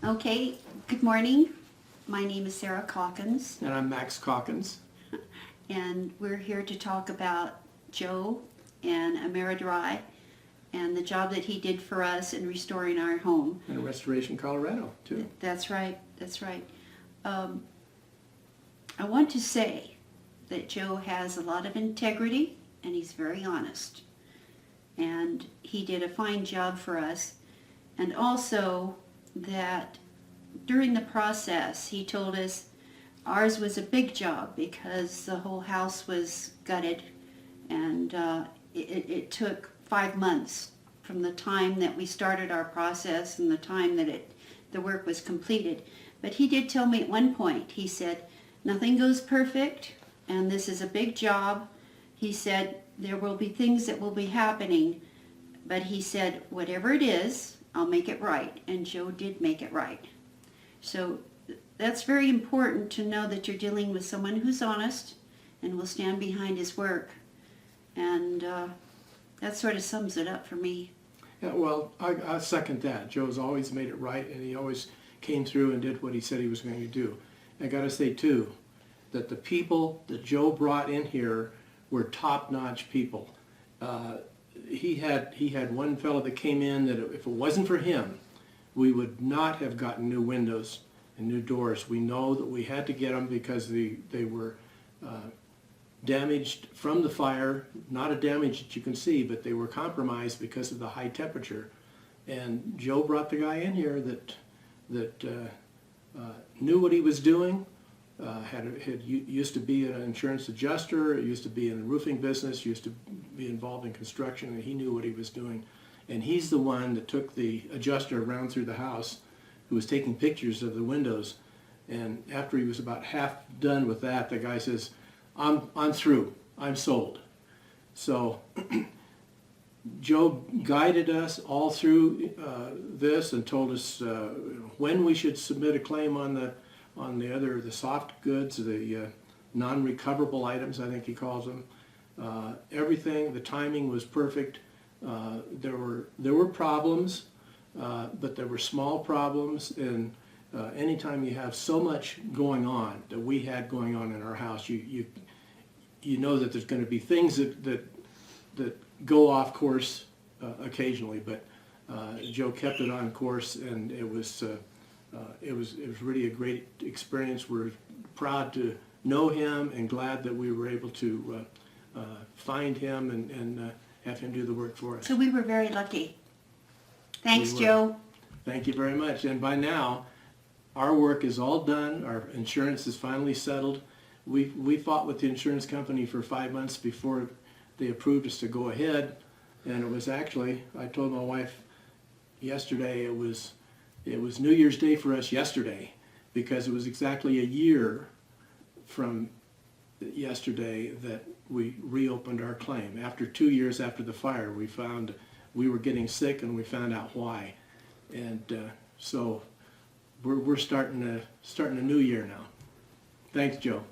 Okay, good morning. My name is Sarah Calkins, And I'm Max Calkins. and we're here to talk about Joe and AmeriDri and the job that he did for us in restoring our home. And Restoration, Colorado, too. That's right, that's right. I want to say that Joe has a lot of integrity and he's very honest. And he did a fine job for us. And also that during the process he told us ours was a big job because the whole house was gutted, and it took 5 months from the time that we started our process and the time that the work was completed. But he did tell me at one point, he said, nothing goes perfect and this is a big job. He said there will be things that will be happening, but he said whatever it is, I'll make it right. And Joe did make it right. So that's very important to know that you're dealing with someone who's honest and will stand behind his work. And that sort of sums it up for me. Yeah, well, I second that. Joe's always made it right, and he always came through and did what he said he was going to do. I got to say, too, that the people that Joe brought in here were top-notch people. He had one fellow that came in that if it wasn't for him, we would not have gotten new windows and new doors. We know that we had to get them because they were damaged from the fire, not a damage that you can see, but they were compromised because of the high temperature. And Joe brought the guy in here that knew what he was doing, used to be an insurance adjuster, used to be in the roofing business, used to be involved in construction, and he knew what he was doing. And he's the one that took the adjuster around through the house, who was taking pictures of the windows. And after he was about half done with that, the guy says, I'm through, I'm sold. So Joe guided us all through this and told us when we should submit a claim on the soft goods, the non-recoverable items, I think he calls them. Everything, the timing was perfect. There were problems, but there were small problems, and anytime you have so much going on that we had going on in our house, you know that there's going to be things that go off course occasionally, but Joe kept it on course, and it was really a great experience. We're proud to know him and glad that we were able to find him and have him do the work for us. So we were very lucky. Thanks, Joe. Thank you very much. And by now, our work is all done. Our insurance is finally settled. We fought with the insurance company for 5 months before they approved us to go ahead. And it was actually, I told my wife yesterday, it was New Year's Day for us yesterday, because it was exactly a year from yesterday that we reopened our claim. After 2 years after the fire, we found we were getting sick, and we found out why. And so we're starting a new year now. Thanks, Joe.